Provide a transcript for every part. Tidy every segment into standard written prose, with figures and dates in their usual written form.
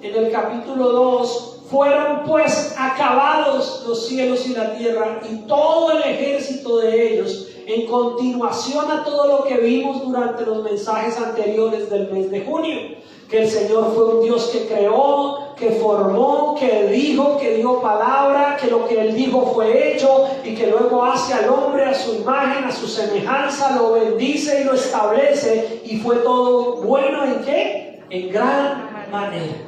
en el capítulo 2, fueron pues acabados los cielos y la tierra y todo el ejército de ellos, en continuación a todo lo que vimos durante los mensajes anteriores del mes de junio, que el Señor fue un Dios que creó, que formó, que dijo, que dio palabra, que lo que Él dijo fue hecho y que luego hace al hombre a su imagen, a su semejanza, lo bendice y lo establece, y fue todo bueno. ¿En qué? En gran manera.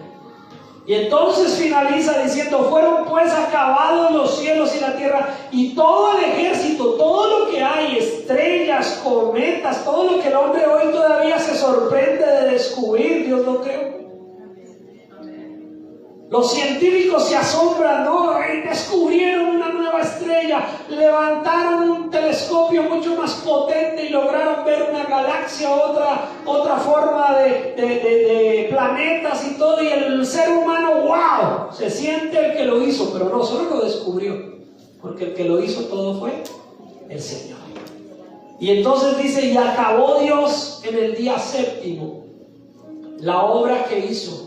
Y entonces finaliza diciendo: fueron pues acabados los cielos y la tierra y todo el ejército, todo lo que hay, estrellas, cometas, todo lo que el hombre hoy todavía se sorprende de descubrir. Dios lo creó. Los científicos se asombran, ¿no? Descubrieron una nueva estrella, levantaron un telescopio mucho más potente y lograron ver una galaxia, otra forma de planetas y todo, y el ser humano, ¡wow!, se siente el que lo hizo, pero no solo lo descubrió, porque el que lo hizo todo fue el Señor. Y entonces dice: y acabó Dios en el día séptimo la obra que hizo.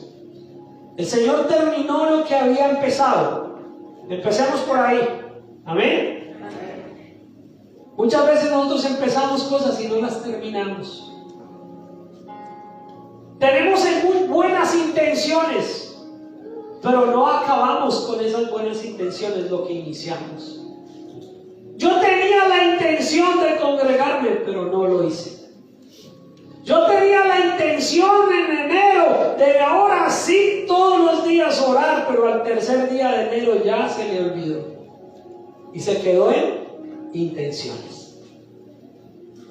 El Señor terminó lo que había empezado. Empecemos por ahí. Amén. Muchas veces nosotros empezamos cosas y no las terminamos. Tenemos buenas intenciones, pero no acabamos con esas buenas intenciones lo que iniciamos. Yo tenía la intención de congregarme, pero no lo hice. Yo tenía la intención en enero de ahora sí todos los días orar, pero al tercer día de enero ya se le olvidó y se quedó en intenciones.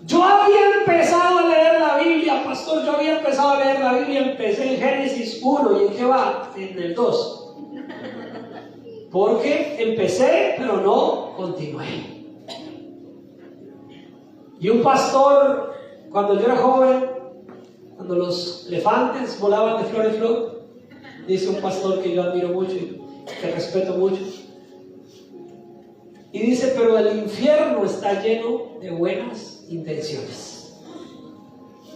Yo había empezado a leer la Biblia, pastor, yo había empezado a leer la Biblia, empecé en Génesis 1, ¿y en qué va? En el 2. Porque empecé, pero no continué. Y un pastor, cuando yo era joven, cuando los elefantes volaban de flor en flor, dice un pastor que yo admiro mucho y que respeto mucho, y dice: pero el infierno está lleno de buenas intenciones.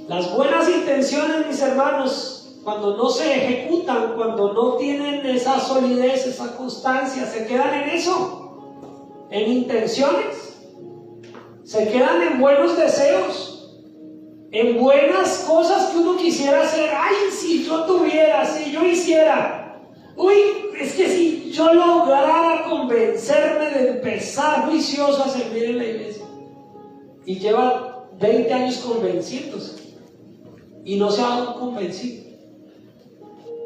Las buenas intenciones, mis hermanos, cuando no se ejecutan, cuando no tienen esa solidez, esa constancia, se quedan en eso, en intenciones, se quedan en buenos deseos, en buenas cosas que uno quisiera hacer. Ay, si yo tuviera, si yo hiciera. Uy, es que si yo lograra convencerme de empezar juicioso a servir en la iglesia. Y lleva 20 años convenciéndose y no se ha convencido.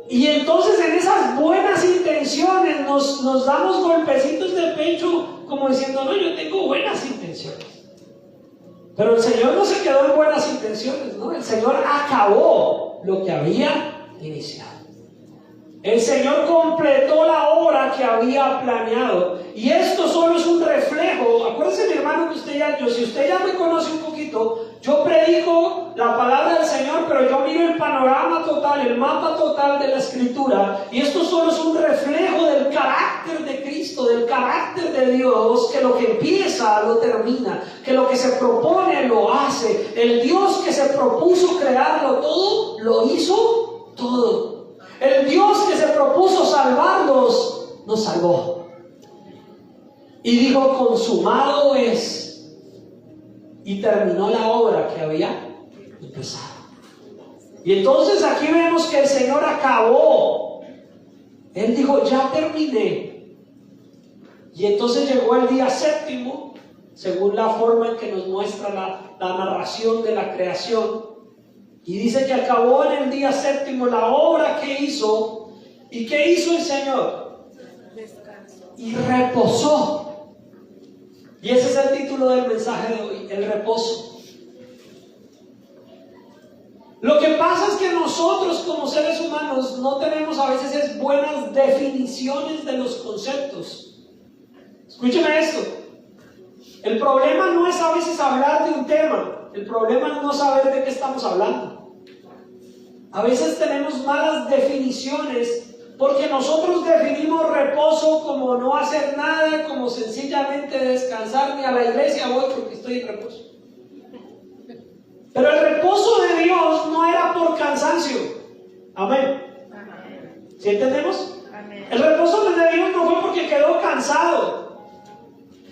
Y entonces en esas buenas intenciones nos damos golpecitos de pecho como diciendo: no, yo tengo buenas intenciones. Pero el Señor no se quedó en buenas intenciones, ¿no? El Señor acabó lo que había iniciado. El Señor completó la obra que había planeado. Y esto solo es un reflejo. Acuérdese, mi hermano, que si usted ya me conoce un poquito, yo predico la palabra del Señor, pero yo miro el panorama total, el mapa total de la Escritura. Y esto solo es un reflejo del carácter de Cristo, del carácter de Dios, que lo que empieza lo termina, que lo que se propone lo hace. El Dios que se propuso crearlo todo, lo hizo todo. El Dios que se propuso salvarnos, nos salvó. Y dijo: consumado es. Y terminó la obra que había empezado. Y entonces aquí vemos que el Señor acabó. Él dijo: ya terminé. Y entonces llegó el día séptimo, según la forma en que nos muestra la narración de la creación. Y dice que acabó en el día séptimo la obra que hizo. ¿Y qué hizo el Señor? Y reposó. Y ese es el título del mensaje de hoy: el reposo. Lo que pasa es que nosotros como seres humanos no tenemos a veces buenas definiciones de los conceptos. Escúcheme esto. El problema no es a veces hablar de un tema. El problema es no saber de qué estamos hablando. A veces tenemos malas definiciones porque nosotros definimos reposo como no hacer nada, como sencillamente descansar. Ni a la iglesia voy porque estoy en reposo. Pero el reposo de Dios no era por cansancio. Amén. ¿Sí entendemos? Amén. El reposo de Dios no fue porque quedó cansado.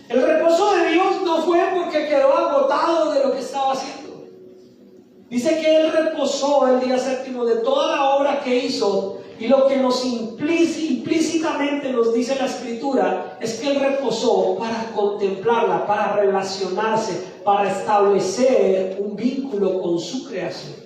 El reposo de Dios no fue porque quedó agotado de lo que estaba haciendo. Dice que Él reposó el día séptimo de toda la obra que hizo, y lo que nos implícitamente nos dice la Escritura es que Él reposó para contemplarla, para relacionarse, para establecer un vínculo con su creación.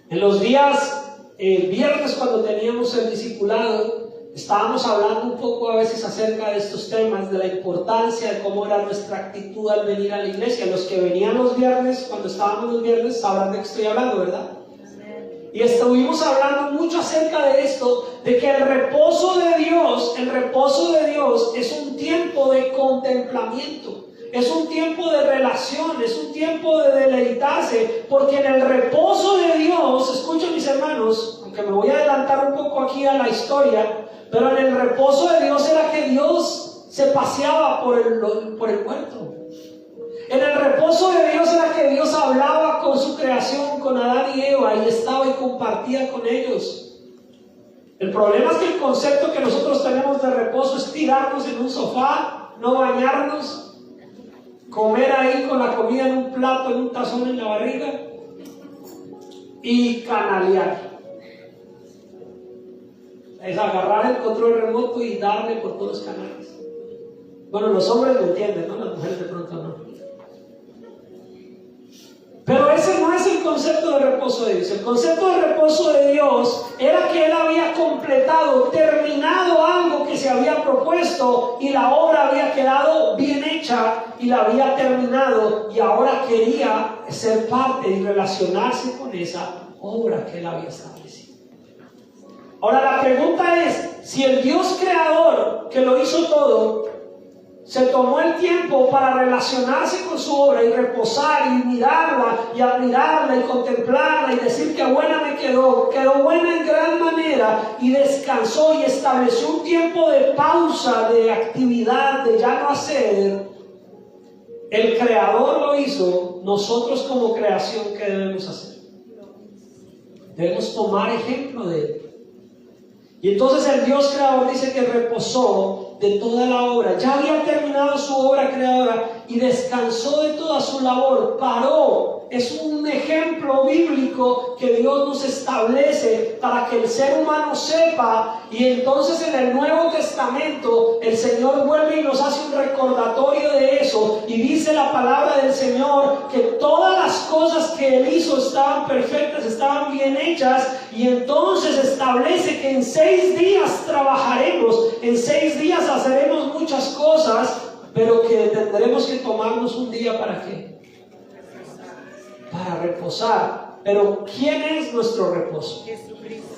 En los días viernes, cuando teníamos el discipulado, estábamos hablando un poco a veces acerca de estos temas, de la importancia de cómo era nuestra actitud al venir a la iglesia. Los que venían los viernes, cuando estábamos los viernes, sabrán de qué estoy hablando, ¿verdad? Y estuvimos hablando mucho acerca de esto, de que el reposo de Dios es un tiempo de contemplamiento, es un tiempo de relación, es un tiempo de deleitarse, porque en el reposo de Dios, escuchen mis hermanos, aunque me voy a adelantar un poco aquí a la historia, pero en el reposo de Dios era que Dios se paseaba por el huerto. En el reposo de Dios era que Dios hablaba con su creación, con Adán y Eva, y estaba y compartía con ellos. El problema es que el concepto que nosotros tenemos de reposo es tirarnos en un sofá, no bañarnos, comer ahí con la comida en un plato, en un tazón en la barriga y canalear. Es agarrar el control remoto y darle por todos los canales. Bueno, los hombres lo entienden, ¿no? Las mujeres de pronto no. Pero ese no es el concepto de reposo de Dios. El concepto de reposo de Dios era que Él había completado, terminado algo que se había propuesto, y la obra había quedado bien hecha y la había terminado, y ahora quería ser parte y relacionarse con esa obra que Él había establecido. Ahora la pregunta es, si el Dios creador que lo hizo todo se tomó el tiempo para relacionarse con su obra y reposar y mirarla y admirarla y contemplarla y decir que buena me quedó buena en gran manera, y descansó y estableció un tiempo de pausa, de actividad, de ya no hacer, el creador lo hizo. Nosotros como creación, ¿qué debemos hacer? Debemos tomar ejemplo de Él. Y entonces el Dios creador dice que reposó de toda la obra. Ya había terminado su obra creadora y descansó de toda su labor. Paró. Es un ejemplo bíblico que Dios nos establece para que el ser humano sepa. Y entonces en el Nuevo Testamento el Señor vuelve y nos hace un recordatorio de eso. Y dice la palabra del Señor que todas las cosas que Él hizo estaban perfectas, estaban bien hechas. Y entonces establece que en 6 días trabajaremos, en 6 días haremos muchas cosas, pero que tendremos que tomarnos un día ¿para qué? Para reposar. Pero ¿quién es nuestro reposo? Jesucristo.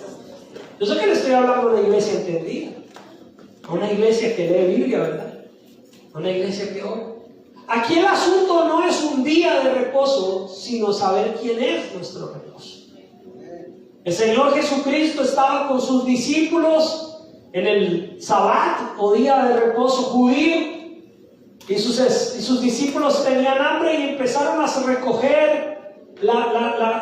Yo sé que le estoy hablando a una iglesia entendida, a una iglesia que lee Biblia, ¿verdad? A una iglesia que ora. Aquí el asunto no es un día de reposo, sino saber quién es nuestro reposo. El Señor Jesucristo estaba con sus discípulos en el Sabbat o día de reposo judío, y sus discípulos tenían hambre y empezaron a recoger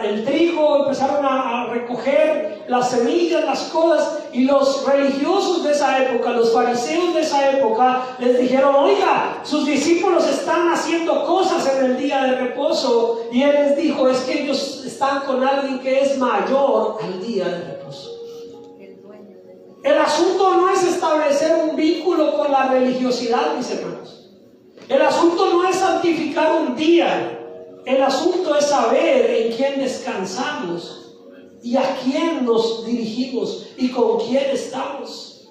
el trigo, empezaron a recoger las semillas, las cosas, y los religiosos de esa época, los fariseos de esa época, les dijeron: oiga, sus discípulos están haciendo cosas en el día de reposo. Y Él les dijo: es que ellos están con alguien que es mayor al día de reposo. El asunto no es establecer un vínculo con la religiosidad, mis hermanos. El asunto no es santificar un día. El asunto es saber en quién descansamos y a quién nos dirigimos y con quién estamos.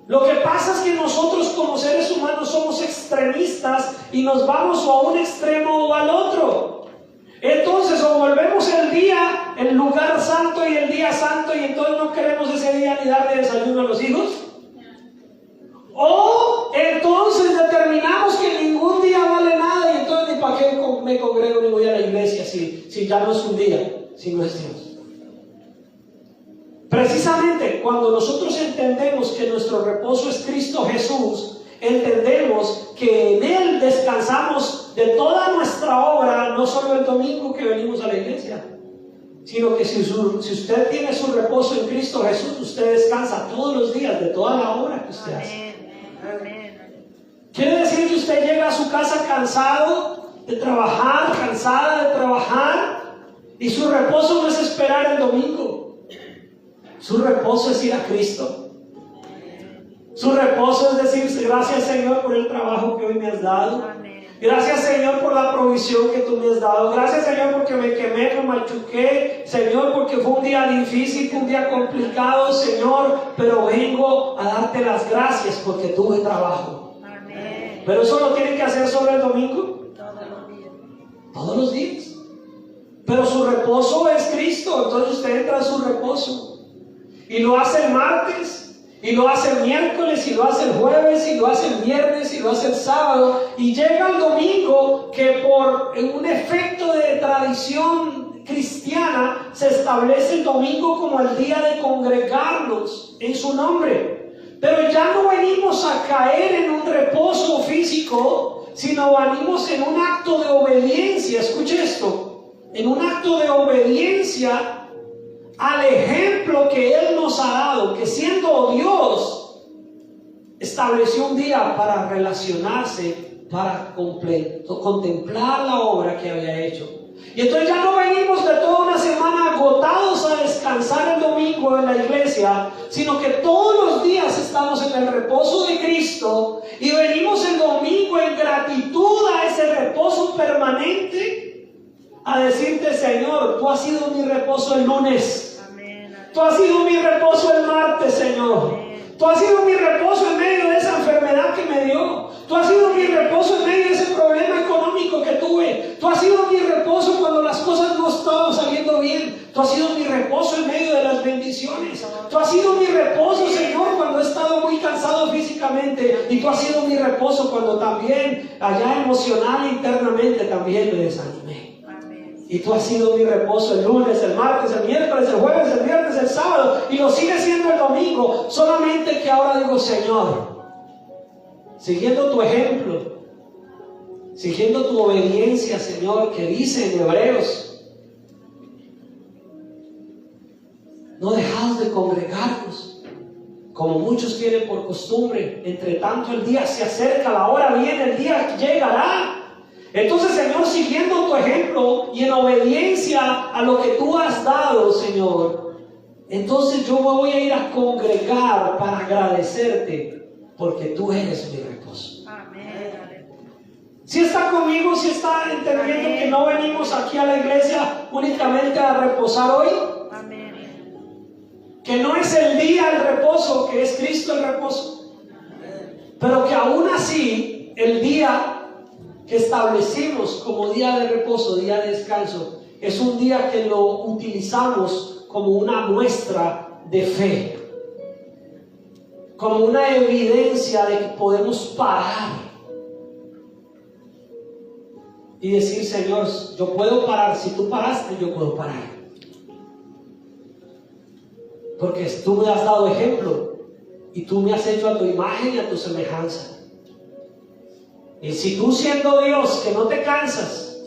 Lo que pasa es que nosotros como seres humanos somos extremistas y nos vamos o a un extremo o al otro. Entonces o volvemos el lugar santo y el día santo, y entonces no queremos ese día ni darle desayuno a los hijos, o entonces determinamos que ningún día vale nada, y entonces ni para qué me congrego ni voy a la iglesia si ya no es un día, si no es Dios. Precisamente cuando nosotros entendemos que nuestro reposo es Cristo Jesús, entendemos que en Él descansamos de toda nuestra obra, no solo el domingo que venimos a la iglesia, sino que si usted tiene su reposo en Cristo Jesús, usted descansa todos los días de toda la obra que usted hace. Quiere decir que usted llega a su casa cansado de trabajar, cansada de trabajar, y su reposo no es esperar el domingo. Su reposo es ir a Cristo. Su reposo es decir, gracias Señor por el trabajo que hoy me has dado. Gracias Señor por la provisión que tú me has dado. Gracias Señor porque me quemé, me machuqué. Señor porque fue un día difícil, fue un día complicado, Señor. Pero vengo a darte las gracias porque tuve trabajo. Amén. Pero eso lo tienen que hacer sobre el domingo. Todos los días. Pero su reposo es Cristo. Entonces usted entra a su reposo. Y lo hace el martes. Y lo hace el miércoles, y lo hace el jueves, y lo hace el viernes, y lo hace el sábado, y llega el domingo, que por un efecto de tradición cristiana se establece el domingo como el día de congregarnos en su nombre. Pero ya no venimos a caer en un reposo físico, sino venimos en un acto de obediencia. Escuche esto, en un acto de obediencia al ejemplo que Él nos ha dado, que siendo Dios, estableció un día para relacionarse, para contemplar la obra que había hecho. Y entonces ya no venimos de toda una semana agotados a descansar el domingo en la iglesia, sino que todos los días estamos en el reposo de Cristo y venimos el domingo en gratitud a ese reposo permanente a decirte, Señor, tú has sido mi reposo el lunes. Tú has sido mi reposo el martes, Señor. Tú has sido mi reposo en medio de esa enfermedad que me dio. Tú has sido mi reposo en medio de ese problema económico que tuve. Tú has sido mi reposo cuando las cosas no estaban saliendo bien. Tú has sido mi reposo en medio de las bendiciones. Tú has sido mi reposo, Señor, cuando he estado muy cansado físicamente. Y tú has sido mi reposo cuando también, allá emocional e internamente, también me desanimé. Y tú has sido mi reposo el lunes, el martes, el miércoles, el jueves, el viernes, el sábado. Y lo sigue siendo el domingo. Solamente que ahora digo, Señor, siguiendo tu ejemplo, siguiendo tu obediencia, Señor, que dice en Hebreos, no dejaos de congregarnos, como muchos tienen por costumbre. Entre tanto el día se acerca, la hora viene, el día llegará. Entonces, Señor, siguiendo tu ejemplo y en obediencia a lo que tú has dado, Señor, entonces yo me voy a ir a congregar para agradecerte, porque tú eres mi reposo. Amén. Si está conmigo, si está entendiendo que no venimos aquí a la iglesia únicamente a reposar hoy. Amén. Que no es el día el reposo, que es Cristo el reposo. Pero que aún así, el día que establecimos como día de reposo, día de descanso, es un día que lo utilizamos como una muestra de fe, como una evidencia de que podemos parar y decir, Señor, yo puedo parar. Si tú paraste, yo puedo parar, porque tú me has dado ejemplo y tú me has hecho a tu imagen y a tu semejanza. Y si tú, siendo Dios, que no te cansas,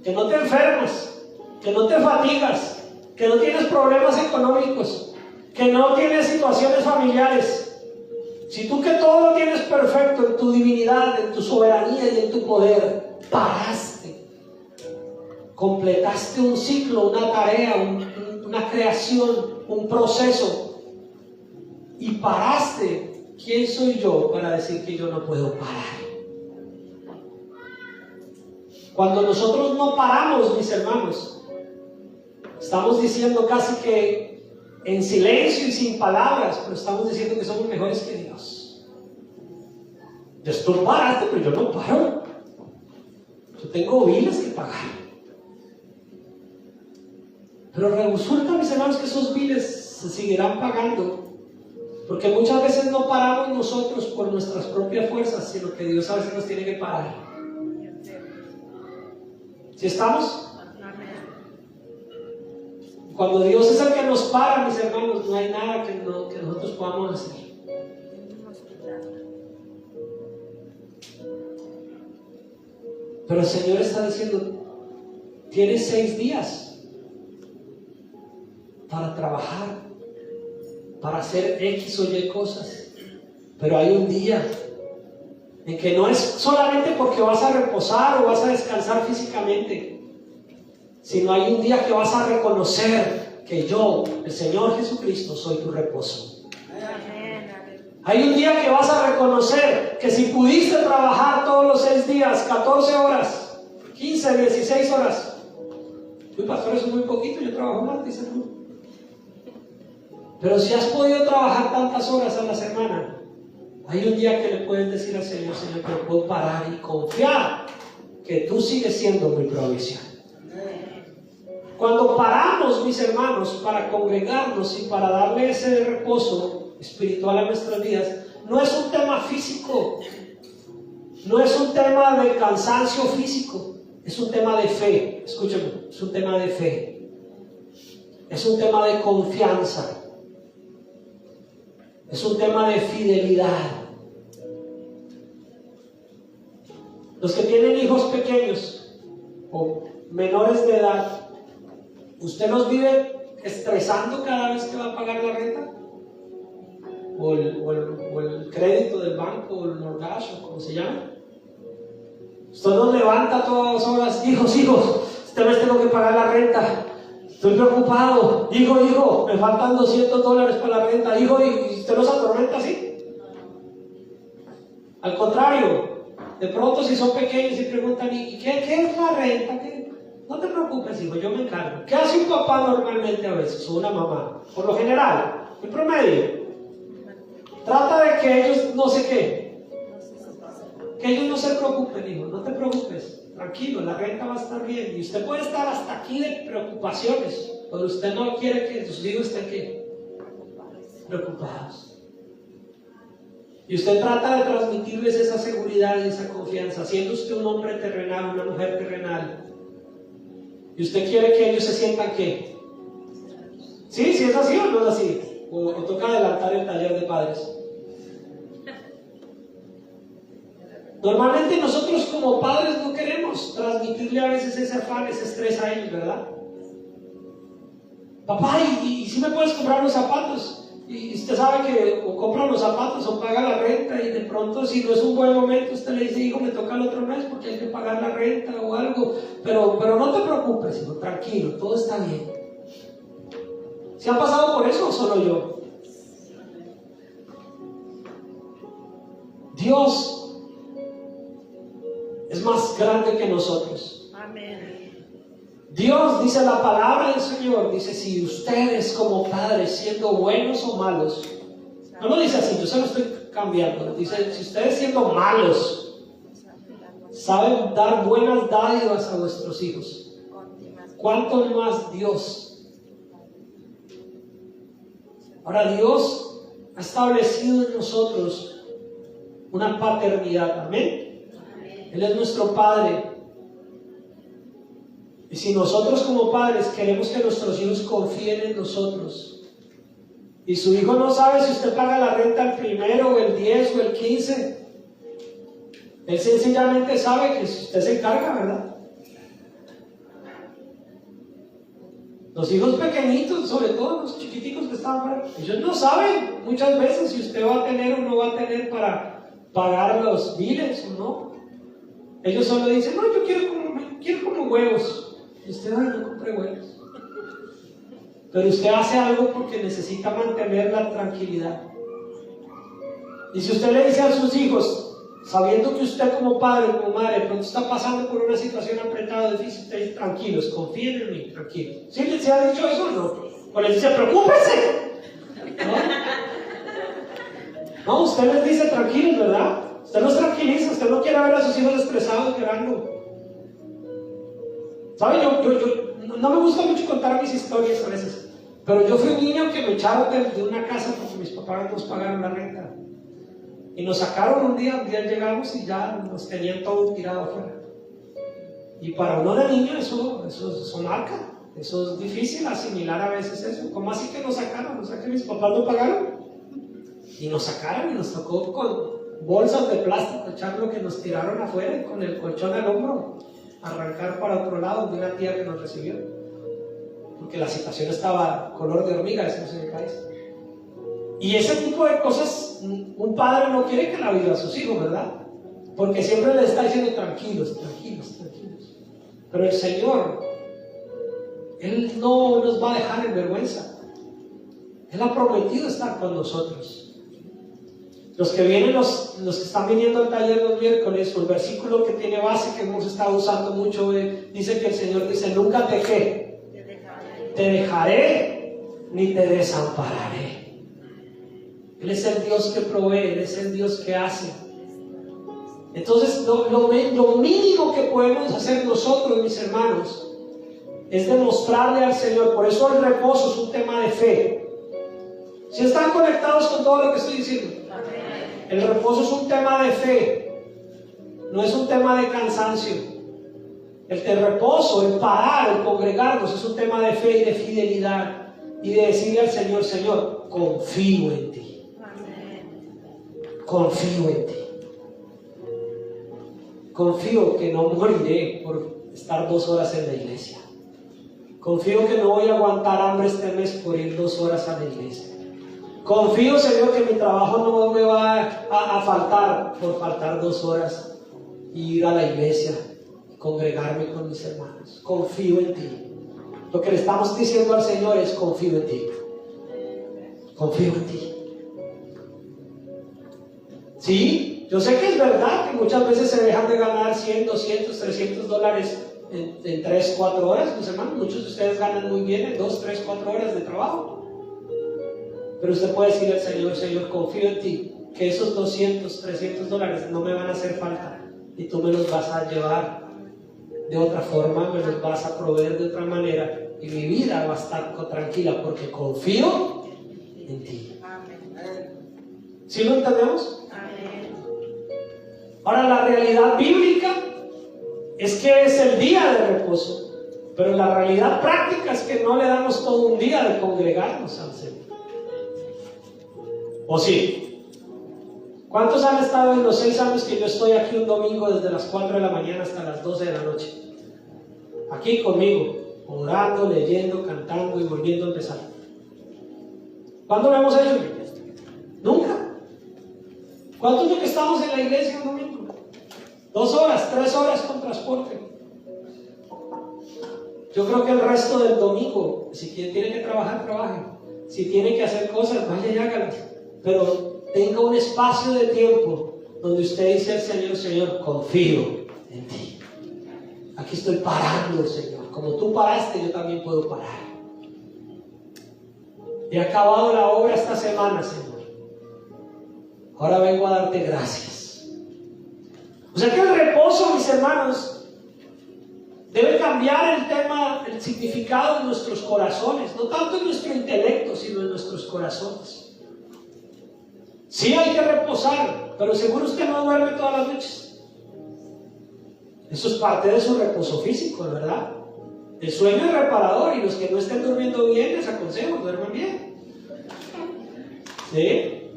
que no te enfermas, que no te fatigas, que no tienes problemas económicos, que no tienes situaciones familiares, si tú, que todo lo tienes perfecto en tu divinidad, en tu soberanía y en tu poder, paraste, completaste un ciclo, una tarea, una creación, un proceso, y paraste, ¿quién soy yo para decir que yo no puedo parar? Cuando nosotros no paramos, mis hermanos, estamos diciendo casi que en silencio y sin palabras, pero estamos diciendo que somos mejores que Dios. Tú paraste, pero yo no paro. Yo tengo biles que pagar. Pero resulta, mis hermanos, que esos biles se seguirán pagando, porque muchas veces no paramos nosotros por nuestras propias fuerzas, sino que Dios a veces nos tiene que parar. ¿Sí estamos? Cuando Dios es el que nos para, mis hermanos, no hay nada que nosotros podamos hacer. Pero el Señor está diciendo, tienes 6 días. para trabajar, para hacer X o Y cosas. Pero hay un día en que no es solamente porque vas a reposar o vas a descansar físicamente, sino hay un día que vas a reconocer que yo, el Señor Jesucristo, soy tu reposo. Hay un día que vas a reconocer que si pudiste trabajar todos los 6 días, 14 horas, 15, 16 horas, uy, pastor, eso es muy poquito, yo trabajo más, dice tú. Pero si has podido trabajar tantas horas a la semana, hay un día que le puedes decir al Señor: Señor, que puedo parar y confiar que tú sigues siendo mi provisión. Cuando paramos, mis hermanos, para congregarnos y para darle ese reposo espiritual a nuestras vidas, no es un tema físico, no es un tema de cansancio físico, es un tema de fe. Escúchame, es un tema de fe, es un tema de confianza, es un tema de fidelidad. Los que tienen hijos pequeños o menores de edad, ¿usted los vive estresando cada vez que va a pagar la renta? O el crédito del banco, o el mortgage, o como se llama. Usted nos levanta todas las horas: hijos, esta vez tengo que pagar la renta, estoy preocupado, hijo, me faltan $200 para la renta, hijo, y usted nos atormenta así. Al contrario, de pronto si son pequeños y preguntan: ¿y qué es la renta? No te preocupes, hijo, yo me encargo. ¿Qué hace un papá normalmente a veces? O una mamá, por lo general, en promedio. Trata de que ellos no sé qué, que ellos no se preocupen, hijo, no te preocupes, tranquilo, la renta va a estar bien. Y usted puede estar hasta aquí de preocupaciones, pero usted no quiere que sus hijos estén ¿qué? Preocupados. Y usted trata de transmitirles esa seguridad y esa confianza, siendo usted un hombre terrenal, una mujer terrenal. Y usted quiere que ellos se sientan ¿qué? ¿Sí? ¿Sí es así o no es así? O toca adelantar el taller de padres. Normalmente nosotros como padres no queremos transmitirle a veces ese afán, ese estrés a ellos, ¿verdad? Papá, ¿y si me puedes comprar los zapatos? Y usted sabe que o compra los zapatos o paga la renta, y de pronto si no es un buen momento usted le dice: hijo, me toca el otro mes porque hay que pagar la renta o algo, pero no te preocupes, hijo, tranquilo, todo está bien. ¿Se han pasado por eso o solo yo? Dios es más grande que nosotros. Amén. Dios, dice la palabra del Señor, dice: si ustedes como padres, siendo buenos o malos, no lo dice así, yo se lo estoy cambiando, dice: si ustedes siendo malos saben dar buenas dádivas a vuestros hijos, ¿cuánto más Dios? Ahora, Dios ha establecido en nosotros una paternidad, amén. Él es nuestro Padre. Y si nosotros como padres queremos que nuestros hijos confíen en nosotros, y su hijo no sabe si usted paga la renta el 1, o el 10 o el 15, él sencillamente sabe que si usted se encarga, ¿verdad? Los hijos pequeñitos, sobre todo los chiquiticos que están fuera, ellos no saben muchas veces si usted va a tener o no va a tener para pagar los biles o no. Ellos solo dicen: no, yo quiero como huevos. Y usted: ay, no compre huevos. Pero usted hace algo porque necesita mantener la tranquilidad. Y si usted le dice a sus hijos, sabiendo que usted como padre o como madre de pronto está pasando por una situación apretada, difícil, usted dice: tranquilos, confíen en mí, tranquilos. ¿Sí les ha dicho eso o no? O les dice: preocúpense. No, usted les dice: tranquilos, ¿verdad? Usted los tranquiliza, usted no quiere ver a sus hijos estresados llorando. ¿Sabe? Yo no me gusta mucho contar mis historias a veces, pero yo fui un niño que me echaron de una casa porque mis papás nos pagaron la renta. Y nos sacaron un día llegamos y ya nos tenían todo tirado afuera. Y para uno de niño eso marca, eso es difícil asimilar a veces eso. ¿Cómo así que nos sacaron? O sea, que mis papás no pagaron. Y nos sacaron y nos tocó con bolsas de plástico echar lo que nos tiraron afuera, y con el colchón al hombro arrancar para otro lado de una tía que nos recibió. porque la situación estaba color de hormiga, decimos en el país. Y ese tipo de cosas, un padre no quiere que la viva a sus hijos, ¿verdad? Porque siempre le está diciendo tranquilos, tranquilos, tranquilos. Pero el Señor, Él no nos va a dejar en vergüenza. Él ha prometido estar con nosotros. Los que vienen, los que están viniendo al taller los miércoles, el versículo que tiene base, que hemos estado usando mucho, dice que el Señor dice: nunca te dejaré ni te desampararé. Él es el Dios que provee, Él es el Dios que hace. Entonces lo mínimo que podemos hacer nosotros, mis hermanos, es demostrarle al Señor. Por eso el reposo es un tema de fe. ¿Si están conectados con todo lo que estoy diciendo? El reposo es un tema de fe, no es un tema de cansancio. El reposo, el parar, el congregarnos es un tema de fe y de fidelidad, y de decirle al Señor: Señor, confío en ti, confío en ti, confío que no moriré por estar 2 horas en la iglesia, confío que no voy a aguantar hambre este mes por ir 2 horas a la iglesia. Confío, Señor, que mi trabajo no me va a faltar por faltar 2 horas y ir a la iglesia y congregarme con mis hermanos. Confío en ti. Lo que le estamos diciendo al Señor es: confío en ti. Confío en ti. Sí, yo sé que es verdad que muchas veces se dejan de ganar 100, 200, 300 dólares en 3, 4 horas, mis hermanos. Muchos de ustedes ganan muy bien en 2, 3, 4 horas de trabajo. Pero usted puede decirle al Señor: Señor, confío en ti, que esos 200, 300 dólares no me van a hacer falta, y tú me los vas a llevar de otra forma, me los vas a proveer de otra manera, y mi vida va a estar tranquila porque confío en ti. ¿Sí lo entendemos? Ahora, la realidad bíblica es que es el día de reposo, pero la realidad práctica es que no le damos todo un día de congregarnos al Señor. ¿O sí? ¿Cuántos han estado en los 6 años que yo estoy aquí un domingo desde las 4 de la mañana hasta las 12 de la noche? Aquí conmigo, orando, leyendo, cantando y volviendo a empezar. ¿Cuándo lo hemos hecho? Nunca. ¿Cuántos de que estamos en la iglesia un domingo? 2 horas, 3 horas con transporte. Yo creo que el resto del domingo, si tiene que trabajar, trabaje. Si tiene que hacer cosas, vaya y hágalas. Pero tenga un espacio de tiempo donde usted dice al Señor: Señor, confío en ti. Aquí estoy parando, Señor. Como tú paraste, yo también puedo parar. He acabado la obra esta semana, Señor. Ahora vengo a darte gracias. O sea que el reposo, mis hermanos, debe cambiar el tema, el significado de nuestros corazones. No tanto en nuestro intelecto, sino en nuestros corazones. Sí hay que reposar, pero seguro usted no duerme todas las noches. Eso es parte de su reposo físico, ¿verdad? El sueño es reparador, y los que no estén durmiendo bien, les aconsejo, duerman bien. ¿Sí?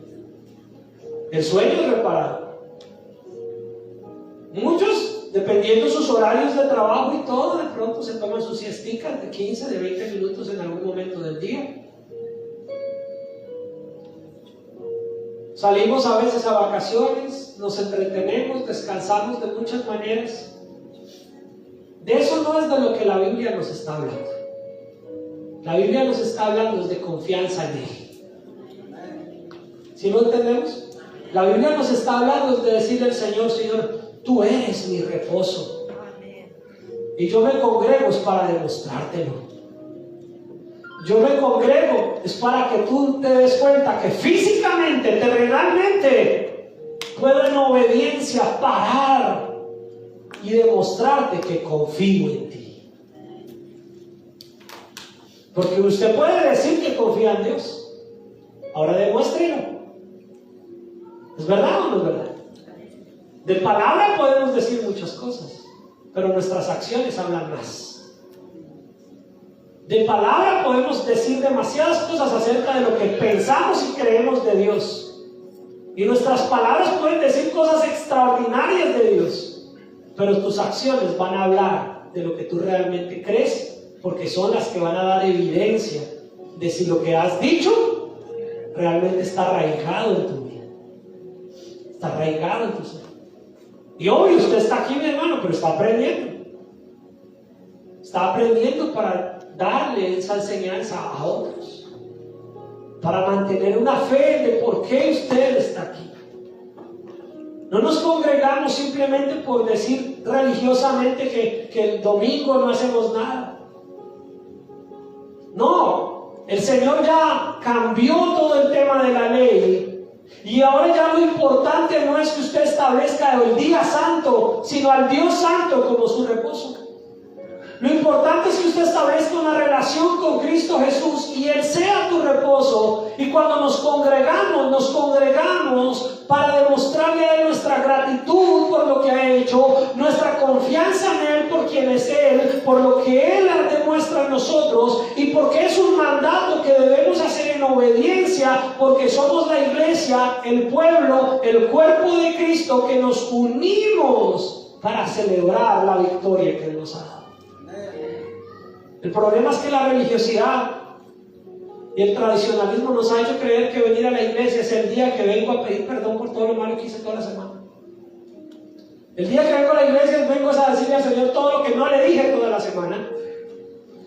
El sueño es reparador. Muchos, dependiendo de sus horarios de trabajo y todo, de pronto se toman sus siesticas de 15, de 20 minutos en algún momento del día. Salimos a veces a vacaciones, nos entretenemos, descansamos de muchas maneras. De eso no es de lo que la Biblia nos está hablando. La Biblia nos está hablando de confianza en Él. ¿Sí lo entendemos? La Biblia nos está hablando de decirle al Señor: Señor, tú eres mi reposo. Y yo me congrego es para demostrártelo. Yo me congrego es para que tú te des cuenta que físicamente, terrenalmente, puedo en obediencia parar y demostrarte que confío en ti. Porque usted puede decir que confía en Dios. Ahora demuéstrelo. ¿Es verdad o no es verdad? De palabra podemos decir muchas cosas, pero nuestras acciones hablan más. De palabra podemos decir demasiadas cosas acerca de lo que pensamos y creemos de Dios. Y nuestras palabras pueden decir cosas extraordinarias de Dios, pero tus acciones van a hablar de lo que tú realmente crees porque son las que van a dar evidencia de si lo que has dicho realmente está arraigado en tu vida, está arraigado en tu ser. Y obvio, usted está aquí, mi hermano, pero está aprendiendo para darle esa enseñanza a otros, para mantener una fe de por qué usted está aquí. No nos congregamos simplemente por decir religiosamente que el domingo no hacemos nada. No, el Señor ya cambió todo el tema de la ley y ahora ya lo importante no es que usted establezca el día santo, sino al Dios santo como su reposo. Lo importante es que usted establezca una relación con Cristo Jesús y Él sea tu reposo. Y cuando nos congregamos para demostrarle a Él nuestra gratitud por lo que ha hecho, nuestra confianza en Él por quien es Él, por lo que Él demuestra en nosotros y porque es un mandato que debemos hacer en obediencia, porque somos la iglesia, el pueblo, el cuerpo de Cristo que nos unimos para celebrar la victoria que Él nos ha dado. El problema es que la religiosidad y el tradicionalismo nos ha hecho creer que venir a la iglesia es el día que vengo a pedir perdón por todo lo malo que hice toda la semana. El día que vengo a la iglesia vengo a decirle al Señor todo lo que no le dije toda la semana.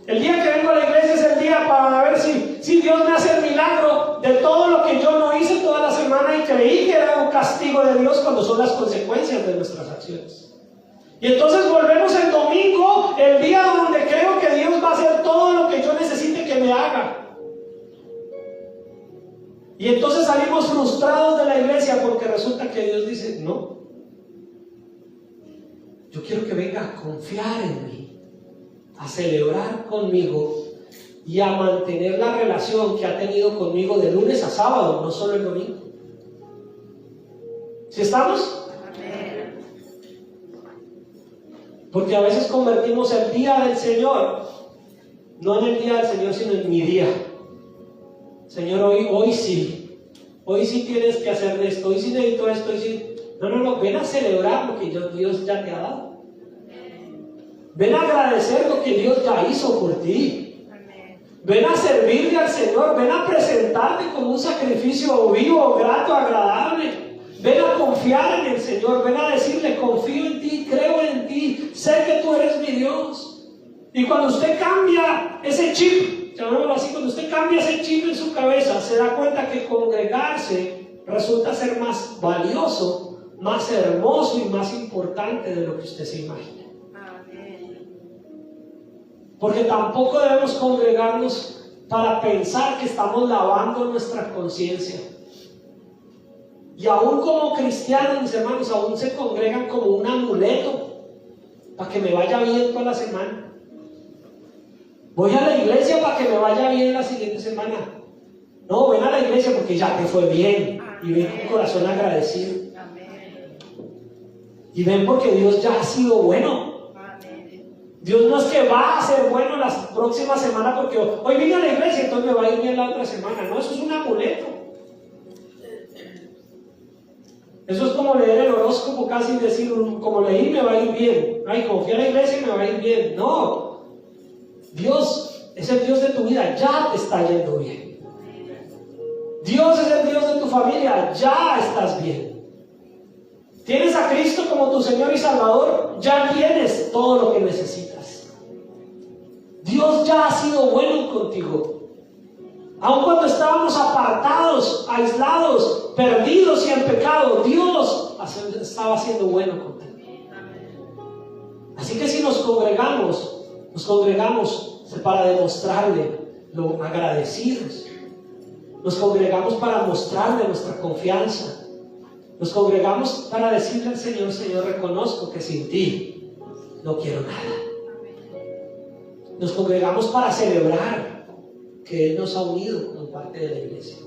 El día que vengo a la iglesia es el día para ver si Dios me hace el milagro de todo lo que yo no hice toda la semana y creí que era un castigo de Dios cuando son las consecuencias de nuestras acciones. Y entonces volvemos el domingo, el día donde creo que Dios va a hacer todo lo que yo necesite que me haga. Y entonces salimos frustrados de la iglesia porque resulta que Dios dice, no, yo quiero que venga a confiar en mí, a celebrar conmigo y a mantener la relación que ha tenido conmigo de lunes a sábado, no solo el domingo. ¿Sí estamos? Porque a veces convertimos el día del Señor, no en el día del Señor, sino en mi día. Señor, hoy sí tienes que hacer esto, hoy sí necesito esto, hoy sí. No, ven a celebrar lo que Dios ya te ha dado. Ven a agradecer lo que Dios ya hizo por ti. Ven a servirle al Señor, ven a presentarte como un sacrificio vivo, grato, agradable. Ven a confiar en el Señor, ven a decirle, confío en ti, creo en ti, sé que tú eres mi Dios. Y cuando usted cambia ese chip, llamémoslo así, cuando usted cambia ese chip en su cabeza, se da cuenta que congregarse resulta ser más valioso, más hermoso y más importante de lo que usted se imagina. Porque tampoco debemos congregarnos para pensar que estamos lavando nuestra conciencia. Y aún como cristianos, mis hermanos, aún se congregan como un amuleto para que me vaya bien toda la semana. Voy a la iglesia para que me vaya bien la siguiente semana. No, ven a la iglesia porque ya te fue bien. Y ven con corazón agradecido. Y ven porque Dios ya ha sido bueno. Dios no es que va a ser bueno las próximas semanas porque hoy vine a la iglesia, entonces me va a ir bien la otra semana. No, eso es un amuleto. Eso es como leer el horóscopo, casi decir, como leí me va a ir bien. Ay, confía en la iglesia y me va a ir bien. No, Dios es el Dios de tu vida, ya te está yendo bien. Dios es el Dios de tu familia, ya estás bien. Tienes a Cristo como tu Señor y Salvador, ya tienes todo lo que necesitas. Dios ya ha sido bueno contigo. Aun cuando estábamos apartados, aislados, perdidos y en pecado, Dios estaba siendo bueno contigo. Así que si nos congregamos para demostrarle lo agradecidos. Nos congregamos para mostrarle nuestra confianza. Nos congregamos para decirle al Señor, Señor, reconozco que sin ti no quiero nada. Nos congregamos para celebrar que Él nos ha unido como parte de la iglesia.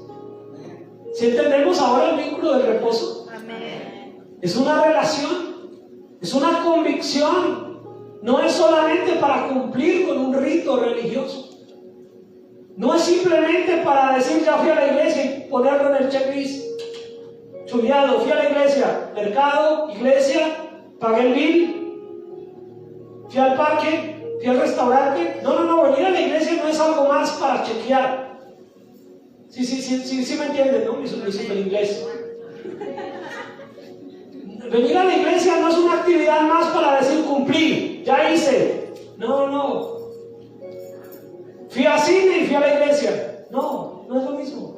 ¿Sí entendemos ahora el vínculo del reposo? Amén. Es una relación, es una convicción. No es solamente para cumplir con un rito religioso. No es simplemente para decir ya fui a la iglesia y ponerlo en el checklist. Chuleado, fui a la iglesia, mercado, iglesia, pagué el bill, fui al parque, Fui al restaurante. No, venir a la iglesia no es algo más para chequear. Sí me entienden, ¿no? Mi super inglés. Venir a la iglesia no es una actividad más para decir cumplí, ya hice. No. Fui al cine y fui a la iglesia. No es lo mismo.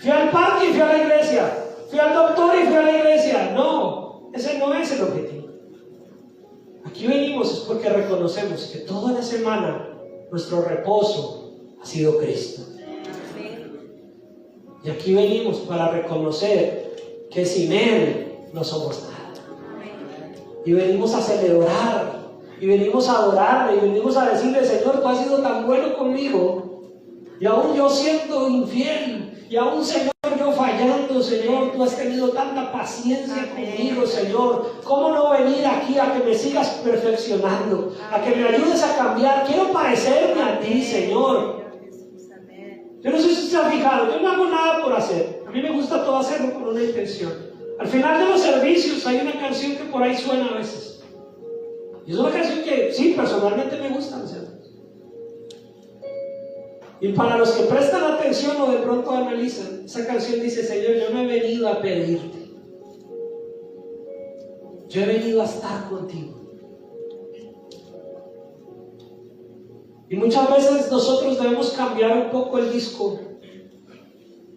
Fui al parque y fui a la iglesia. Fui al doctor y fui a la iglesia. No, ese no es el objetivo. Aquí venimos es porque reconocemos que toda la semana nuestro reposo ha sido Cristo. Y aquí venimos para reconocer que sin Él no somos nada. Y venimos a celebrar, y venimos a adorarle, y venimos a decirle: Señor, tú has sido tan bueno conmigo, y aún yo siendo infiel, y aún, Señor, yo fallando, Señor, tú has tenido tanta paciencia conmigo, Señor. ¿Cómo no venir aquí a que me sigas perfeccionando, a que me ayudes a cambiar? Quiero parecerme a ti, Señor. Yo no sé si se ha fijado, yo no hago nada por hacer. A mí me gusta todo hacerlo con una intención. Al final de los servicios hay una canción que por ahí suena a veces. Y es una canción que sí, personalmente me gusta, ¿cierto? Y para los que prestan atención o de pronto analizan, esa canción dice: Señor, yo no he venido a pedirte, yo he venido a estar contigo. Y muchas veces nosotros debemos cambiar un poco el disco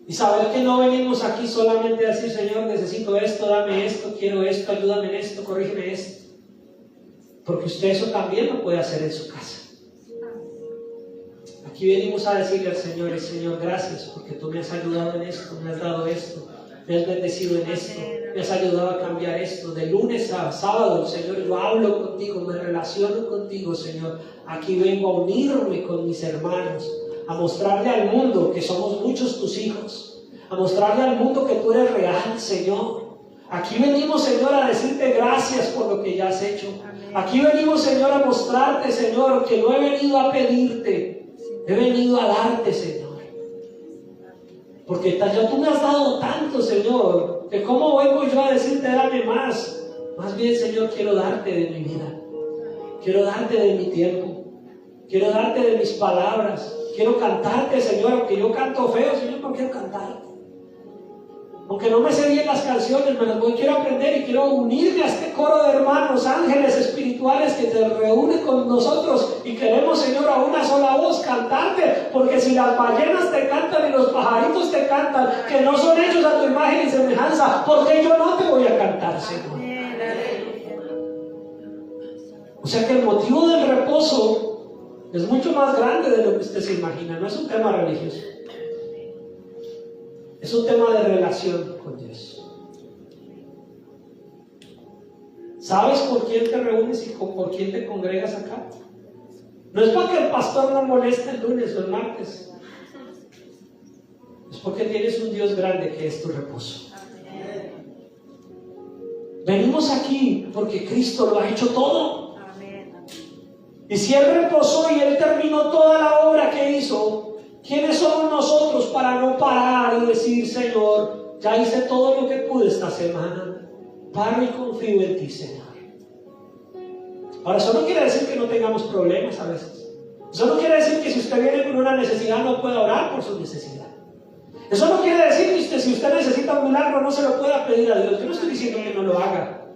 y saber que no venimos aquí solamente a decir: Señor, necesito esto, dame esto, quiero esto, ayúdame en esto, corrígeme esto. Porque usted eso también lo puede hacer en su casa. Aquí venimos a decirle al Señor: Señor, gracias porque tú me has ayudado en esto, me has dado esto, me has bendecido en esto, me has ayudado a cambiar esto. De lunes a sábado, Señor, yo hablo contigo, me relaciono contigo, Señor. Aquí vengo a unirme con mis hermanos, a mostrarle al mundo que somos muchos tus hijos, a mostrarle al mundo que tú eres real, Señor. Aquí venimos, Señor, a decirte gracias por lo que ya has hecho. Aquí venimos, Señor, a mostrarte, Señor, que no he venido a pedirte, he venido a darte, Señor. Porque ya tú me has dado tanto, Señor, que cómo vengo yo a decirte dame más. Más bien, Señor, quiero darte de mi vida, quiero darte de mi tiempo, quiero darte de mis palabras, quiero cantarte, Señor. Aunque yo canto feo, Señor, no quiero cantarte. Aunque no me sé bien las canciones, quiero aprender y quiero unirme a este coro de hermanos, ángeles espirituales que te reúnen con nosotros y queremos, Señor, a una sola voz cantarte, porque si las ballenas te cantan y los pajaritos te cantan, que no son hechos a tu imagen y semejanza, ¿por qué yo no te voy a cantar, Señor? O sea que el motivo del reposo es mucho más grande de lo que usted se imagina. No es un tema religioso. Es un tema de relación con Dios. ¿Sabes por quién te reúnes y por quién te congregas acá? No es porque el pastor no moleste el lunes o el martes. Es porque tienes un Dios grande que es tu reposo. Venimos aquí porque Cristo lo ha hecho todo. Y si Él reposó y Él terminó toda la obra que hizo, ¿quiénes somos nosotros para no parar y decir: Señor, ya hice todo lo que pude esta semana, paro y confío en ti, Señor? Ahora, eso no quiere decir que no tengamos problemas a veces. Eso no quiere decir que si usted viene con una necesidad no pueda orar por su necesidad. Eso no quiere decir que si usted necesita un milagro no se lo pueda pedir a Dios. Yo no estoy diciendo que no lo haga.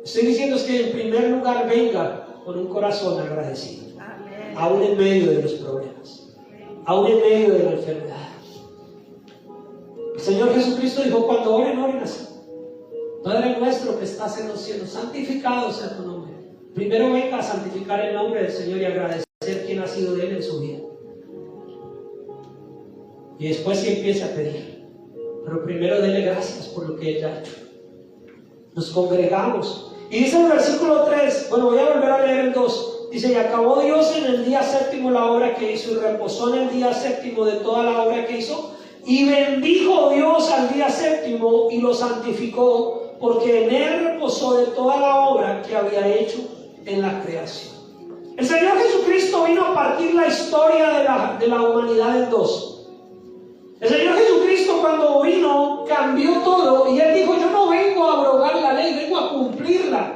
Estoy diciendo es que en primer lugar venga con un corazón agradecido, aún en medio de los problemas, aún en medio de la enfermedad. El Señor Jesucristo dijo: cuando oren, oren así: Padre nuestro que estás en los cielos, santificado sea tu nombre. Primero venga a santificar el nombre del Señor y agradecer quién ha sido de Él en su vida. Y después sí empieza a pedir. Pero primero dele gracias por lo que Él ha hecho. Nos congregamos. Y dice el versículo 3, bueno, voy a volver a leer el 2. Dice: y acabó Dios en el día séptimo la obra que hizo, y reposó en el día séptimo de toda la obra que hizo. Y bendijo Dios al día séptimo y lo santificó, porque en Él reposó de toda la obra que había hecho en la creación. El Señor Jesucristo vino a partir la historia de la humanidad en dos. El Señor Jesucristo, cuando vino, cambió todo y Él dijo: yo no vengo a abrogar la ley, vengo a cumplirla.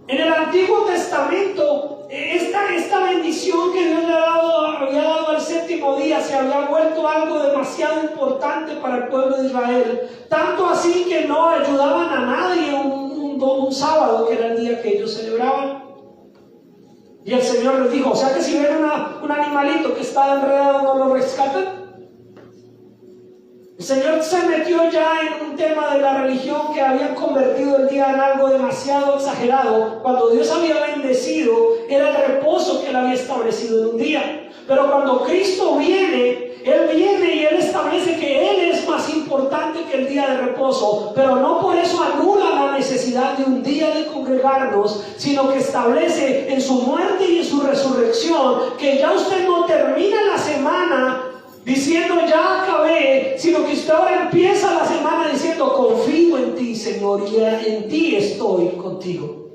En el Antiguo Testamento, esta bendición que Dios le había dado al séptimo día se había vuelto algo demasiado importante para el pueblo de Israel. Tanto así que no ayudaban a nadie un sábado, que era el día que ellos celebraban. Y el Señor les dijo, o sea que si ven un animalito que está enredado, no lo rescatan. El Señor se metió ya en un tema de la religión que habían convertido el día en algo demasiado exagerado. Cuando Dios había bendecido, era el reposo que Él había establecido en un día. Pero cuando Cristo viene, Él viene y Él establece que Él es más importante que el día de reposo. Pero no por eso anula la necesidad de un día de congregarnos, sino que establece en su muerte y en su resurrección que ya usted no termina la semana diciendo ya acabé, sino que usted ahora empieza la semana diciendo confío en ti, Señor, y en ti estoy contigo.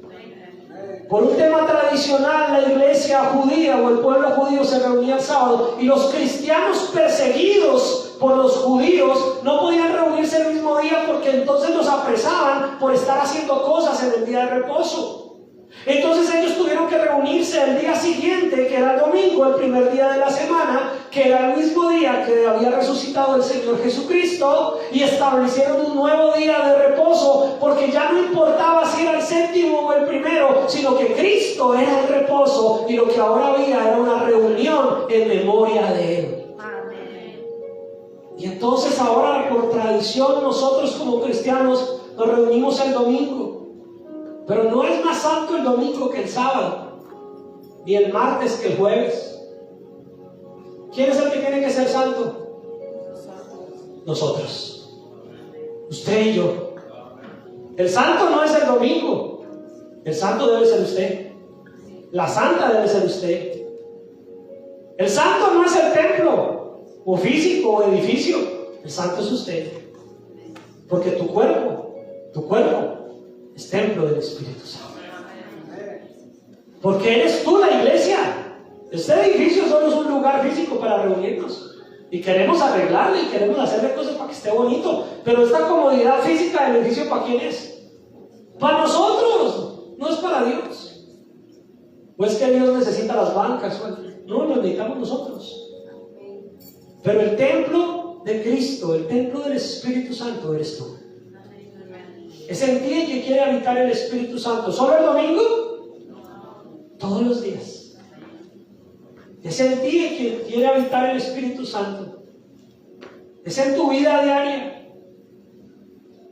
Por un tema tradicional, la iglesia judía o el pueblo judío se reunía el sábado, y los cristianos perseguidos por los judíos no podían reunirse el mismo día, porque entonces los apresaban por estar haciendo cosas en el día de reposo. Entonces ellos tuvieron que reunirse el día siguiente, que era el domingo, el primer día de la semana, que era el mismo día que había resucitado el Señor Jesucristo, y establecieron un nuevo día de reposo, porque ya no importaba si era el séptimo o el primero, sino que Cristo era el reposo, y lo que ahora había era una reunión en memoria de Él. Y entonces ahora, por tradición, nosotros como cristianos nos reunimos el domingo. Pero no es más santo el domingo que el sábado, ni el martes que el jueves. ¿Quién es el que tiene que ser santo? Nosotros, usted y yo. El santo no es el domingo, el santo debe ser usted. La santa debe ser usted. El santo no es el templo, o físico, o edificio. El santo es usted. Porque tu cuerpo es templo del Espíritu Santo. Porque eres tú la iglesia. Este edificio solo es un lugar físico para reunirnos. Y queremos arreglarlo y queremos hacerle cosas para que esté bonito. Pero esta comodidad física del edificio, ¿para quién es? Para nosotros, no es para Dios. Pues que Dios necesita las bancas. No, lo necesitamos nosotros. Pero el templo de Cristo, el templo del Espíritu Santo, eres tú. Es en ti que quiere habitar el Espíritu Santo. ¿Solo el domingo? Todos los días. Es en ti que quiere habitar el Espíritu Santo. Es en tu vida diaria.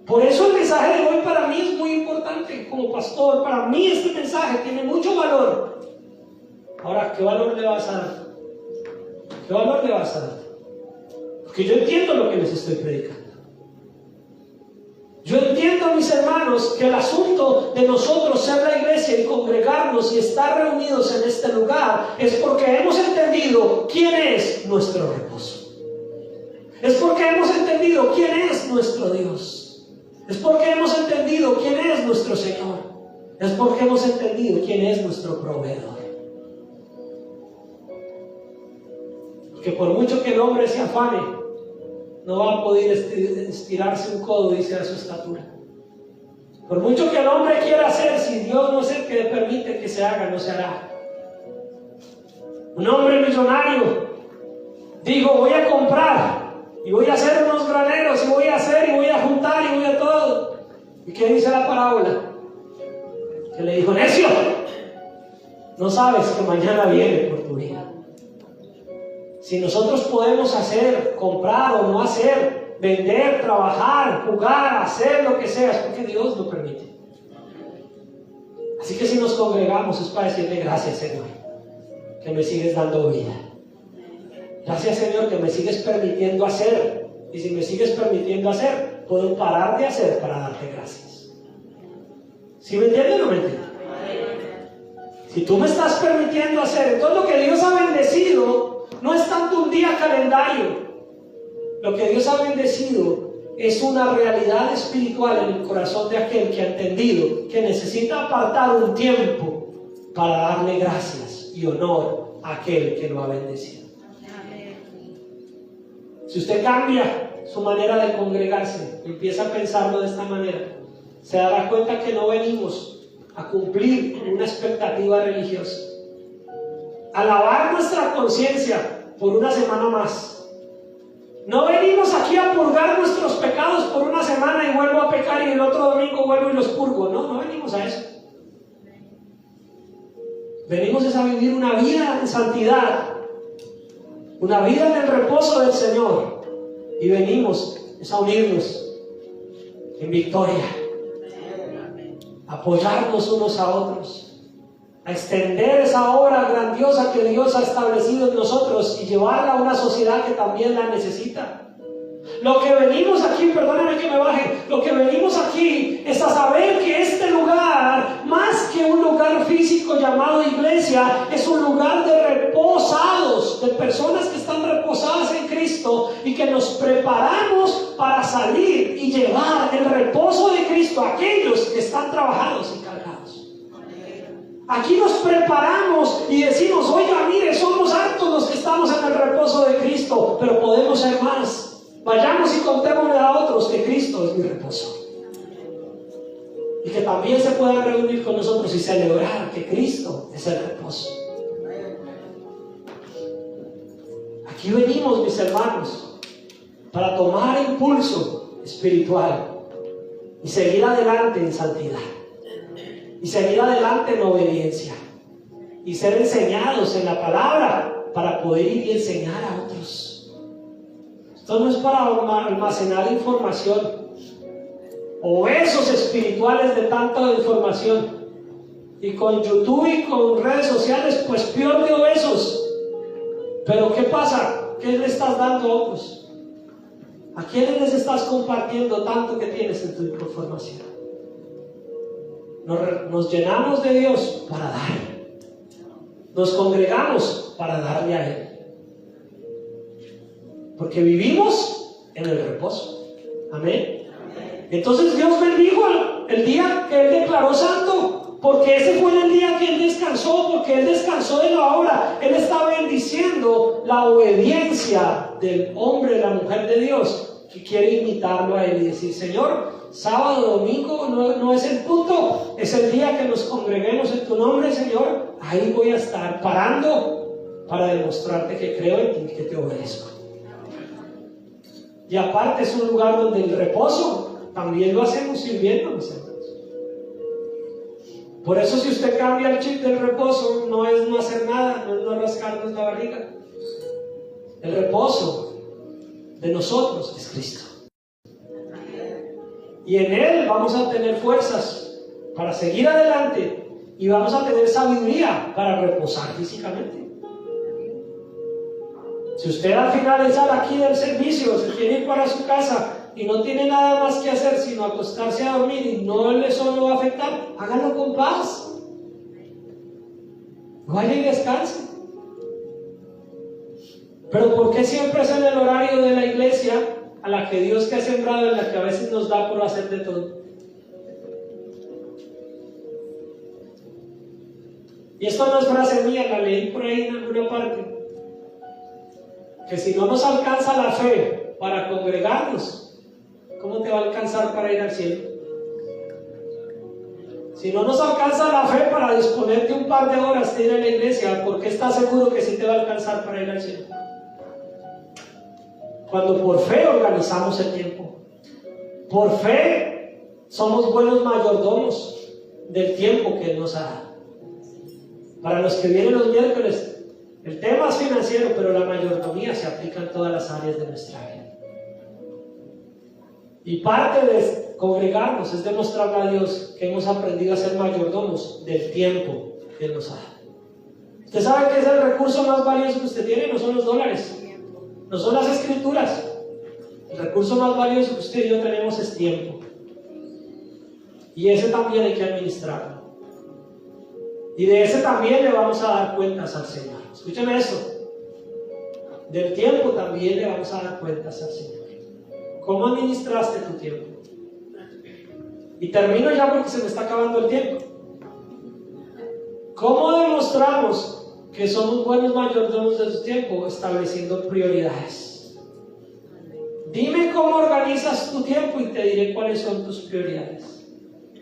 Por eso el mensaje de hoy para mí es muy importante. Como pastor, para mí este mensaje tiene mucho valor. Ahora, ¿qué valor le vas a dar? ¿Qué valor le vas a dar? Porque yo entiendo lo que les estoy predicando. Yo entiendo, mis hermanos, que el asunto de nosotros ser la iglesia y congregarnos y estar reunidos en este lugar es porque hemos entendido quién es nuestro reposo. Es porque hemos entendido quién es nuestro Dios. Es porque hemos entendido quién es nuestro Señor. Es porque hemos entendido quién es nuestro proveedor. Porque por mucho que el hombre se afane, no va a poder estirarse un codo, dice, a su estatura. Por mucho que el hombre quiera hacer, si Dios no es el que permite que se haga, no se hará. Un hombre millonario dijo, voy a comprar y voy a hacer unos graneros y voy a hacer y voy a juntar y voy a todo. ¿Y qué dice la parábola? Que le dijo, necio, no sabes que mañana viene por tu vida. Si nosotros podemos hacer, comprar o no hacer, vender, trabajar, jugar, hacer lo que sea, es porque Dios lo permite. Así que si nos congregamos es para decirle gracias, Señor, que me sigues dando vida. Gracias, Señor, que me sigues permitiendo hacer. Y si me sigues permitiendo hacer, puedo parar de hacer para darte gracias. ¿Sí me entienden o no me entienden? Si tú me estás permitiendo hacer, entonces lo que Dios ha bendecido no es tanto un día calendario. Lo que Dios ha bendecido es una realidad espiritual en el corazón de aquel que ha entendido que necesita apartar un tiempo para darle gracias y honor a aquel que lo ha bendecido. Si usted cambia su manera de congregarse, empieza a pensarlo de esta manera, se dará cuenta que no venimos a cumplir una expectativa religiosa. a lavar nuestra conciencia por una semana más. No venimos aquí a purgar nuestros pecados por una semana y vuelvo a pecar y el otro domingo vuelvo y los purgo. No venimos a eso. Venimos a vivir una vida en santidad, una vida en el reposo del Señor, y venimos a unirnos en victoria, a apoyarnos unos a otros, a extender esa obra grandiosa que Dios ha establecido en nosotros y llevarla a una sociedad que también la necesita. Lo que venimos aquí, perdónenme que me baje, lo que venimos aquí es a saber que este lugar, más que un lugar físico llamado iglesia, es un lugar de reposados, de personas que están reposadas en Cristo y que nos preparamos para salir y llevar el reposo de Cristo a aquellos que están trabajados y cargados. Aquí nos preparamos y decimos, oiga, mire, somos hartos los que estamos en el reposo de Cristo, pero podemos ser más. Vayamos y contémosle a otros que Cristo es mi reposo. Y que también se puedan reunir con nosotros y celebrar que Cristo es el reposo. Aquí venimos, mis hermanos, para tomar impulso espiritual y seguir adelante en santidad. Y seguir adelante en obediencia. Y ser enseñados en la palabra para poder ir y enseñar a otros. Esto no es para almacenar información, obesos espirituales de tanta información. Y con YouTube y con redes sociales, pues peor de obesos. Pero ¿qué pasa? ¿Qué le estás dando a otros? ¿A quiénes les estás compartiendo tanto que tienes en tu información? Nos llenamos de Dios para dar. Nos congregamos para darle a Él. Porque vivimos en el reposo. Amén. Entonces Dios bendijo el día que Él declaró santo, porque ese fue el día que Él descansó, porque Él descansó de la obra. Él está bendiciendo la obediencia del hombre, de la mujer de Dios, que quiere imitarlo a Él y decir, Señor, sábado, domingo no es el punto, es el día que nos congreguemos en tu nombre, Señor. Ahí voy a estar parando para demostrarte que creo en ti y que te obedezco. Y aparte es un lugar donde el reposo también lo hacemos sirviendo, mis hermanos. Por eso si usted cambia el chip del reposo, no es no hacer nada, no es no rascarnos la barriga. El reposo de nosotros es Cristo. Y en Él vamos a tener fuerzas para seguir adelante y vamos a tener sabiduría para reposar físicamente. Si usted al finalizar aquí del servicio se quiere ir para su casa y no tiene nada más que hacer sino acostarse a dormir y no le solo va a afectar, hágalo con paz. Vaya y descanse. Pero ¿por qué siempre es en el horario de la iglesia a la que Dios te ha sembrado, en la que a veces nos da por hacer de todo? Y esto no es frase mía, la leí por ahí en alguna parte. Que si no nos alcanza la fe para congregarnos, ¿cómo te va a alcanzar para ir al cielo? Si no nos alcanza la fe para disponerte un par de horas de ir a la iglesia, ¿por qué estás seguro que sí te va a alcanzar para ir al cielo? Cuando por fe organizamos el tiempo, por fe somos buenos mayordomos del tiempo que Él nos ha dado. Para los que vienen los miércoles, el tema es financiero, pero la mayordomía se aplica en todas las áreas de nuestra vida. Y parte de congregarnos es demostrarle a Dios que hemos aprendido a ser mayordomos del tiempo que Él nos ha dado. Usted sabe que es el recurso más valioso que usted tiene, no son los dólares, no son las escrituras. El recurso más valioso que usted y yo tenemos es tiempo. Y ese también hay que administrarlo. Y de ese también le vamos a dar cuentas al Señor. Escúchame eso. Del tiempo también le vamos a dar cuentas al Señor. ¿Cómo administraste tu tiempo? Y termino ya porque se me está acabando el tiempo. ¿Cómo demostramos que somos buenos mayordomos de tu tiempo? Estableciendo prioridades. Dime cómo organizas tu tiempo y te diré cuáles son tus prioridades.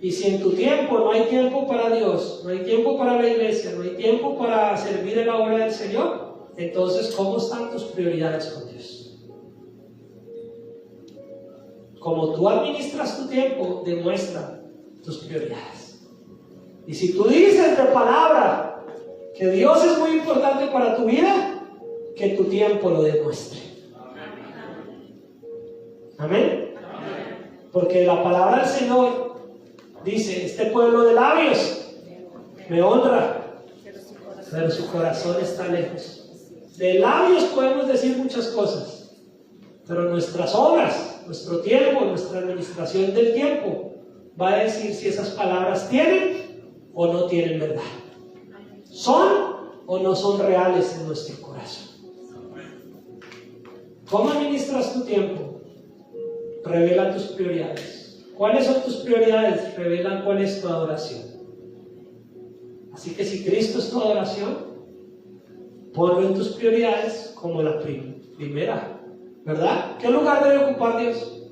Y si en tu tiempo no hay tiempo para Dios, no hay tiempo para la iglesia, no hay tiempo para servir en la obra del Señor, entonces ¿cómo están tus prioridades con Dios? Como tú administras tu tiempo, demuestra tus prioridades. Y si tú dices de palabra que Dios es muy importante para tu vida, que tu tiempo lo demuestre. Amén. Porque la palabra del Señor dice: este pueblo de labios me honra, pero su corazón está lejos. De labios podemos decir muchas cosas, pero nuestras obras, nuestro tiempo, nuestra administración del tiempo va a decir si esas palabras tienen o no tienen verdad, son o no son reales en nuestro corazón. ¿Cómo administras tu tiempo? Revela tus prioridades. ¿Cuáles son tus prioridades? Revelan cuál es tu adoración. Así que si Cristo es tu adoración, ponlo en tus prioridades como la primera, ¿verdad? ¿Qué lugar debe ocupar Dios?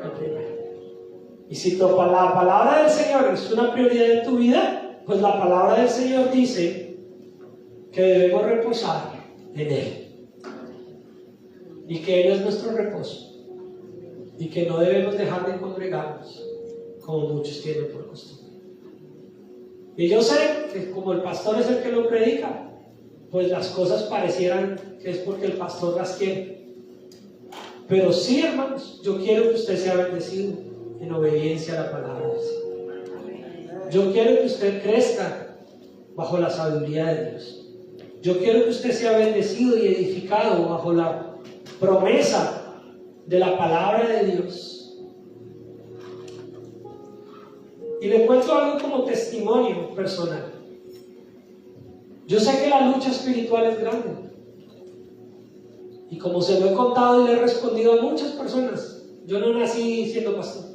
La primera. Y si la palabra del Señor es una prioridad en tu vida, pues la palabra del Señor dice que debemos reposar en Él. Y que Él es nuestro reposo. Y que no debemos dejar de congregarnos, como muchos tienen por costumbre. Y yo sé que como el pastor es el que lo predica, pues las cosas parecieran que es porque el pastor las quiere. Pero sí, hermanos, yo quiero que usted sea bendecido en obediencia a la palabra de Dios. Yo quiero que usted crezca bajo la sabiduría de Dios. Yo quiero que usted sea bendecido y edificado bajo la promesa de la palabra de Dios. Y le cuento algo como testimonio personal. Yo sé que la lucha espiritual es grande. Y como se lo he contado y le he respondido a muchas personas, yo no nací siendo pastor.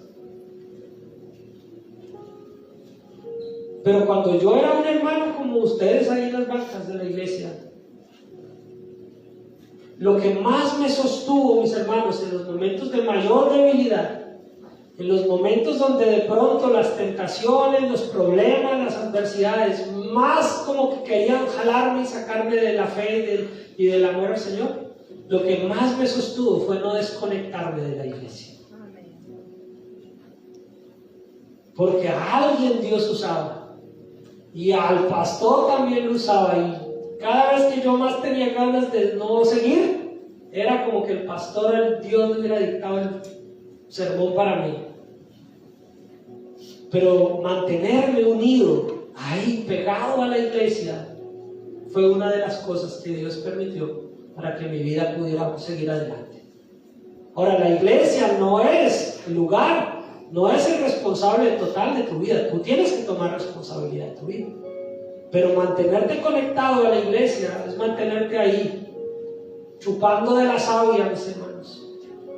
Pero cuando yo era un hermano como ustedes ahí en las bancas de la iglesia, lo que más me sostuvo, mis hermanos, en los momentos de mayor debilidad, en los momentos donde de pronto las tentaciones, los problemas, las adversidades, más como que querían jalarme y sacarme de la fe y del amor al Señor, lo que más me sostuvo fue no desconectarme de la iglesia. Porque a alguien Dios usaba, y al pastor también lo usaba, y cada vez que yo más tenía ganas de no seguir, era como que el pastor, el Dios me hubiera dictado el sermón para mí. Pero mantenerme unido, ahí pegado a la iglesia, fue una de las cosas que Dios permitió para que mi vida pudiera seguir adelante. Ahora, la iglesia no es el lugar, no es el responsable total de tu vida. Tú tienes que tomar responsabilidad de tu vida. Pero mantenerte conectado a la iglesia es mantenerte ahí, chupando de la savia, mis hermanos,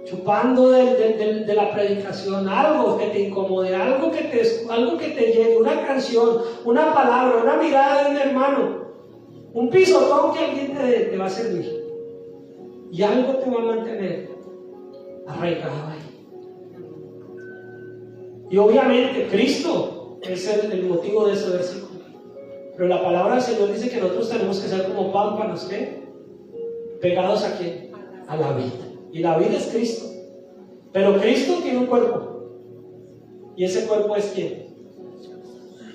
chupando de la predicación, algo que te incomode, algo que te llegue, una canción, una palabra, una mirada de un hermano, un pisotón que alguien te va a servir, y algo te va a mantener arraigado ahí. Y obviamente Cristo es el motivo de ese versículo. Pero la palabra del Señor dice que nosotros tenemos que ser como pámpanos, ¿qué? Pegados ¿a quién? A la vida. Y la vida es Cristo. Pero Cristo tiene un cuerpo. ¿Y ese cuerpo es quién?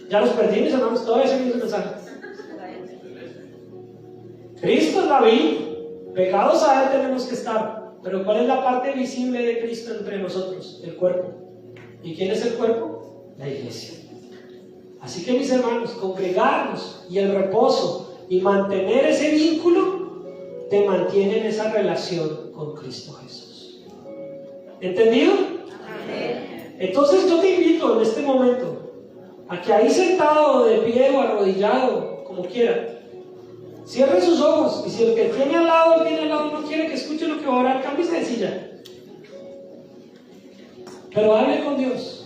Ya los perdí, mis hermanos, todavía seguimos pensando. Cristo es la vida. Pegados a Él tenemos que estar. Pero ¿cuál es la parte visible de Cristo entre nosotros? El cuerpo. ¿Y quién es el cuerpo? La iglesia. Así que, mis hermanos, congregarnos y el reposo y mantener ese vínculo te mantiene en esa relación con Cristo Jesús. ¿Entendido? Amén. Entonces yo te invito en este momento a que ahí sentado, de pie o arrodillado, como quiera, cierre sus ojos, y si el que tiene al lado no quiere que escuche lo que va a orar, cámbiese de silla. Pero hable con Dios.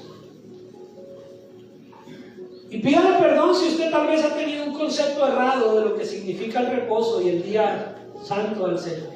Y pídale perdón si usted tal vez ha tenido un concepto errado de lo que significa el reposo y el día santo del Señor.